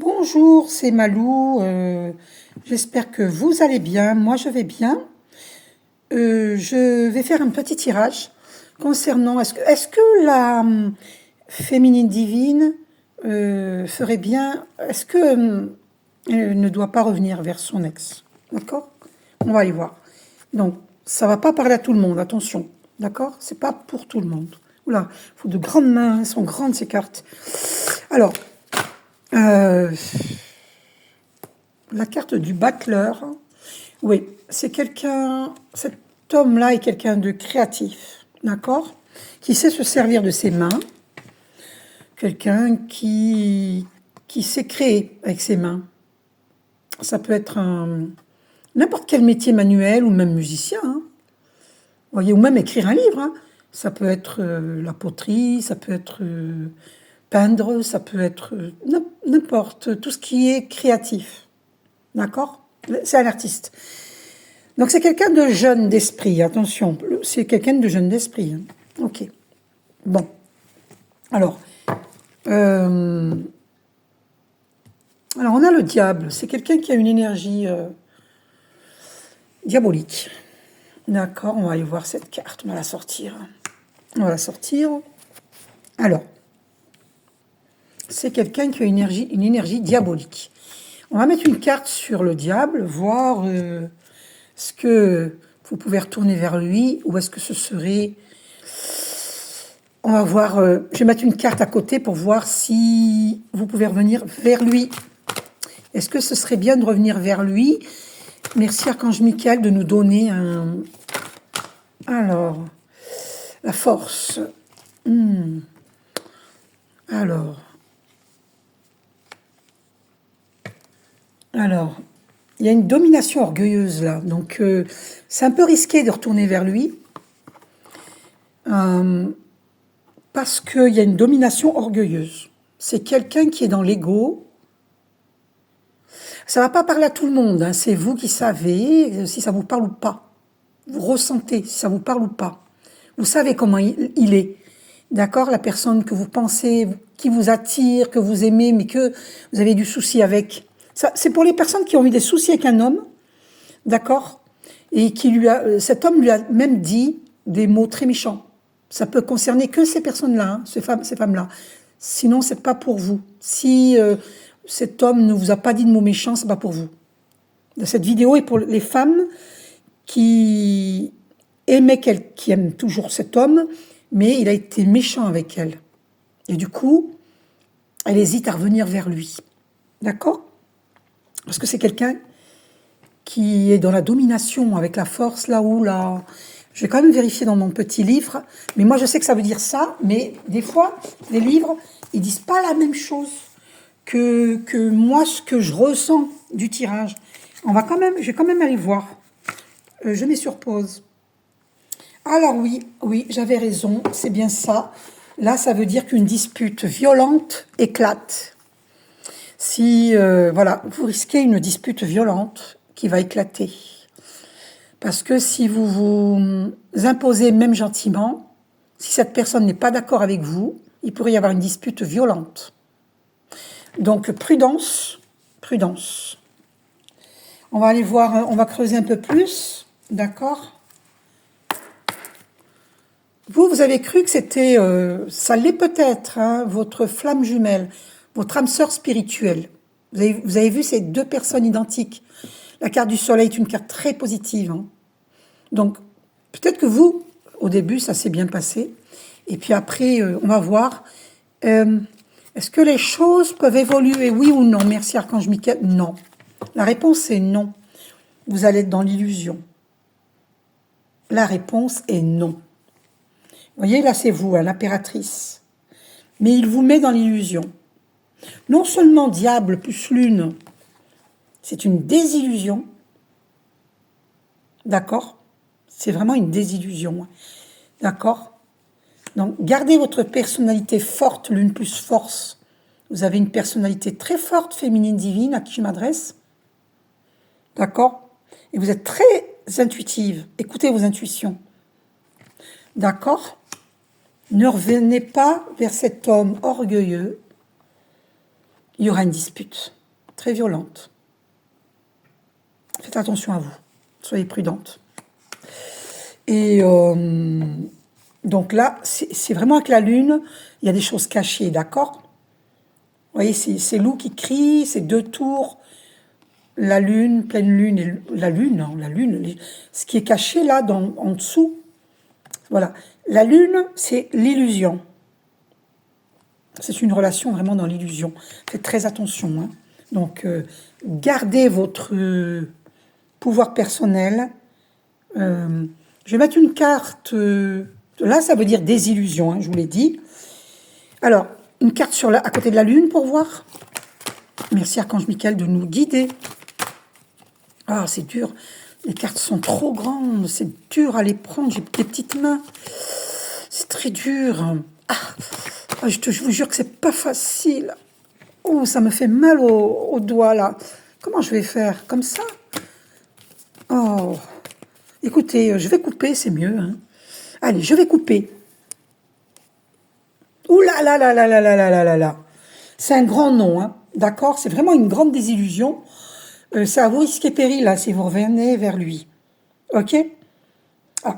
Bonjour, c'est Malou. J'espère que vous allez bien. Moi, je vais bien. Je vais faire un petit tirage concernant est-ce que la féminine divine ferait bien. Est-ce que elle ne doit pas revenir vers son ex? D'accord? On va y voir. Donc, ça va pas parler à tout le monde. Attention. D'accord? C'est pas pour tout le monde. Oula, il faut de grandes mains. Elles sont grandes ces cartes. Alors. Euh, La carte du battleur, oui, c'est quelqu'un, cet homme-là est quelqu'un de créatif, d'accord? Qui sait se servir de ses mains, quelqu'un qui sait créer avec ses mains. Ça peut être n'importe quel métier manuel ou même musicien, hein. Vous voyez, ou même écrire un livre, hein. Ça peut être la poterie, ça peut être peindre, ça peut être n'importe, tout ce qui est créatif. D'accord? C'est un artiste. Donc c'est quelqu'un de jeune d'esprit, attention, c'est quelqu'un de jeune d'esprit. Hein. Ok. Bon. Alors on a le diable, c'est quelqu'un qui a une énergie diabolique. D'accord, on va aller voir cette carte, on va la sortir. On va la sortir. Alors, c'est quelqu'un qui a une énergie diabolique. On va mettre une carte sur le diable, voir est-ce que vous pouvez retourner vers lui ou est-ce que ce serait... On va voir, je vais mettre une carte à côté pour voir si vous pouvez revenir vers lui. Est-ce que ce serait bien de revenir vers lui? Merci Archange Michael de nous donner un... Alors, la force. Alors, il y a une domination orgueilleuse là, donc c'est un peu risqué de retourner vers lui, parce qu'il y a une domination orgueilleuse. C'est quelqu'un qui est dans l'ego. Ça ne va pas parler à tout le monde, hein. C'est vous qui savez si ça vous parle ou pas. Vous ressentez si ça vous parle ou pas. Vous savez comment il est. D'accord? La personne que vous pensez, qui vous attire, que vous aimez, mais que vous avez du souci avec. Ça, c'est pour les personnes qui ont eu des soucis avec un homme, d'accord? Et cet homme lui a même dit des mots très méchants. Ça peut concerner que ces personnes-là, hein, ces femmes-là. Sinon, c'est pas pour vous. Si cet homme ne vous a pas dit de mots méchants, c'est pas pour vous. Cette vidéo est pour les femmes qui qui aiment toujours cet homme, mais il a été méchant avec elle. Et du coup, elle hésite à revenir vers lui. D'accord? Parce que c'est quelqu'un qui est dans la domination, avec la force, là où là. Je vais quand même vérifier dans mon petit livre, mais moi je sais que ça veut dire ça, mais des fois, les livres, ils disent pas la même chose que moi, ce que je ressens du tirage. Je vais quand même aller voir. Je mets sur pause. Alors oui, j'avais raison, c'est bien ça. Là, ça veut dire qu'une dispute violente éclate. Si, voilà, vous risquez une dispute violente qui va éclater. Parce que si vous vous imposez même gentiment, si cette personne n'est pas d'accord avec vous, il pourrait y avoir une dispute violente. Donc, prudence, prudence. On va aller voir, on va creuser un peu plus, d'accord? Vous avez cru que c'était, ça l'est peut-être, hein, votre flamme jumelle, votre âme sœur spirituelle. Vous avez vu ces deux personnes identiques. La carte du soleil est une carte très positive. Hein. Donc, peut-être que vous, au début, ça s'est bien passé. Et puis après, on va voir. Est-ce que les choses peuvent évoluer, oui ou non? Merci Archange Michael. Non. La réponse est non. Vous allez être dans l'illusion. La réponse est non. Vous voyez, là, c'est vous, hein, l'impératrice. Mais il vous met dans l'illusion. Non seulement diable plus lune, c'est une désillusion. D'accord? C'est vraiment une désillusion. D'accord? Donc, gardez votre personnalité forte, lune plus force. Vous avez une personnalité très forte, féminine divine, à qui je m'adresse. D'accord? Et vous êtes très intuitive. Écoutez vos intuitions. D'accord? Ne revenez pas vers cet homme orgueilleux il y aura une dispute très violente. Faites attention à vous, soyez prudente. Et donc là, c'est vraiment avec la lune, il y a des choses cachées, d'accord? Vous voyez, c'est loup qui crie, c'est 2 tours, la lune, pleine lune, et la lune, non, la lune, ce qui est caché là, en dessous, voilà. La lune, c'est l'illusion. C'est une relation vraiment dans l'illusion. Faites très attention, hein. Donc, gardez votre pouvoir personnel. Je vais mettre une carte, là ça veut dire désillusion, hein, je vous l'ai dit. Alors, une carte à côté de la lune pour voir. Merci Archange Michael de nous guider. Ah, c'est dur. Les cartes sont trop grandes, c'est dur à les prendre, j'ai des petites mains. C'est très dur. Je vous jure que c'est pas facile. Oh, ça me fait mal au doigt là. Comment je vais faire? Comme ça? Oh, écoutez, je vais couper, c'est mieux. Hein. Allez, je vais couper. Ouh là là là là là là là là là là. C'est un grand nom, hein. D'accord? C'est vraiment une grande désillusion. C'est à vous risquer péril, là, si vous revenez vers lui. Ok? Ah,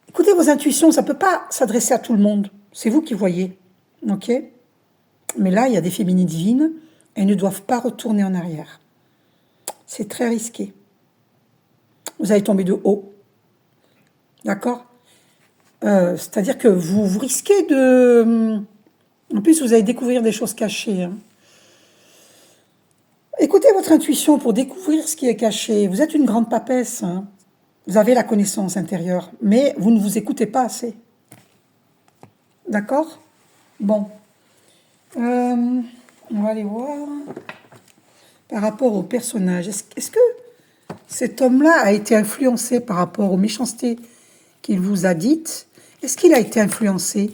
écoutez vos intuitions, ça ne peut pas s'adresser à tout le monde. C'est vous qui voyez. Ok? Mais là, il y a des féminines divines. Elles ne doivent pas retourner en arrière. C'est très risqué. Vous allez tomber de haut. D'accord? C'est-à-dire que vous risquez de... En plus, vous allez découvrir des choses cachées. Hein. Écoutez votre intuition pour découvrir ce qui est caché. Vous êtes une grande papesse. Hein. Vous avez la connaissance intérieure, mais vous ne vous écoutez pas assez. D'accord? Bon. On va aller voir. Par rapport au personnage, est-ce que cet homme-là a été influencé par rapport aux méchancetés qu'il vous a dites? Est-ce qu'il a été influencé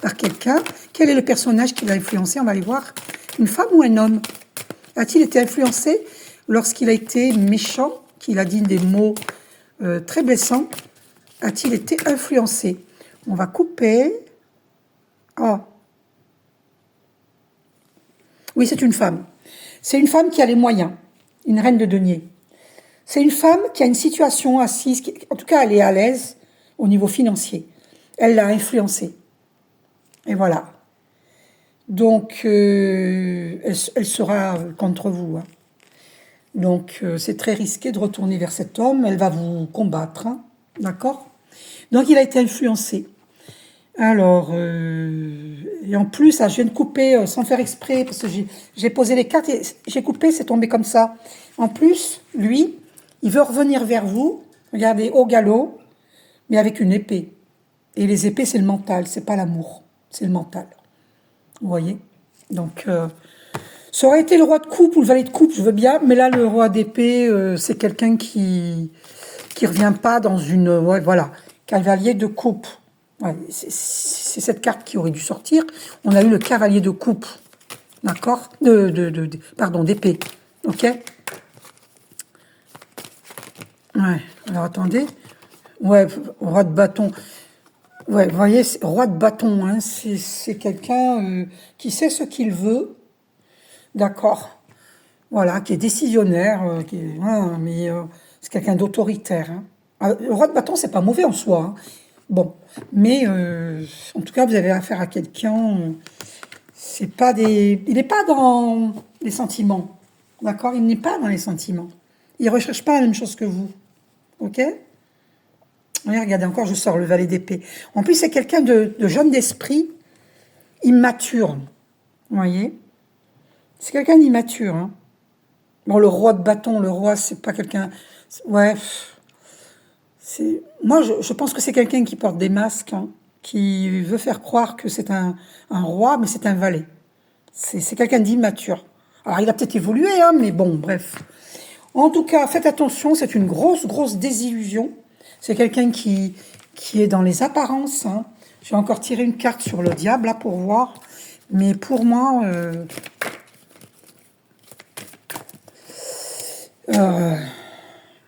par quelqu'un? Quel est le personnage qui l'a influencé? On va aller voir. Une femme ou un homme? A-t-il été influencé lorsqu'il a été méchant, qu'il a dit des mots très blessants? A-t-il été influencé? On va couper. Oh. Oui, c'est une femme. C'est une femme qui a les moyens, une reine de denier. C'est une femme qui a une situation assise, en tout cas elle est à l'aise au niveau financier. Elle l'a influencé. Et voilà. Donc, elle sera contre vous. Hein. Donc, c'est très risqué de retourner vers cet homme. Elle va vous combattre. Hein. D'accord? Donc, il a été influencé. Alors, et en plus, je viens de couper sans faire exprès, parce que j'ai posé les cartes et j'ai coupé, c'est tombé comme ça. En plus, lui, il veut revenir vers vous, regardez, au galop, mais avec une épée. Et les épées, c'est le mental, c'est pas l'amour, c'est le mental. Vous voyez? Donc, ça aurait été le roi de coupe ou le valet de coupe, je veux bien, mais là, le roi d'épée, c'est quelqu'un qui revient pas dans une... Ouais, voilà, cavalier de coupe. Ouais, c'est cette carte qui aurait dû sortir. On a eu le cavalier de coupe, d'accord? Pardon, d'épée, ok? Ouais, alors attendez. Ouais, roi de bâton. Ouais, vous voyez, roi de bâton, hein, c'est quelqu'un qui sait ce qu'il veut, d'accord? Voilà, qui est décisionnaire, mais c'est quelqu'un d'autoritaire. Hein. Le roi de bâton, c'est pas mauvais en soi. Hein. Bon, mais en tout cas, vous avez affaire à quelqu'un. Il n'est pas dans les sentiments, d'accord? Il n'est pas dans les sentiments. Il recherche pas la même chose que vous, ok? Oui, regardez encore, je sors le valet d'épée. En plus, c'est quelqu'un de jeune d'esprit, immature. Vous voyez? C'est quelqu'un d'immature. Hein. Bon, le roi de bâton, le roi, c'est pas quelqu'un... Ouais. Moi, je pense que c'est quelqu'un qui porte des masques, hein, qui veut faire croire que c'est un roi, mais c'est un valet. C'est quelqu'un d'immature. Alors, il a peut-être évolué, hein, mais bon, bref. En tout cas, faites attention, c'est une grosse, grosse désillusion. C'est quelqu'un qui est dans les apparences. Hein. Je vais encore tirer une carte sur le diable, là, pour voir. Mais pour moi...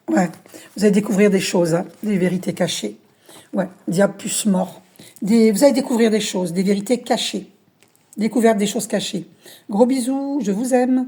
ouais, vous allez découvrir des choses, hein, des vérités cachées. Ouais, diable plus mort. Vous allez découvrir des choses, des vérités cachées. Découverte des choses cachées. Gros bisous, je vous aime.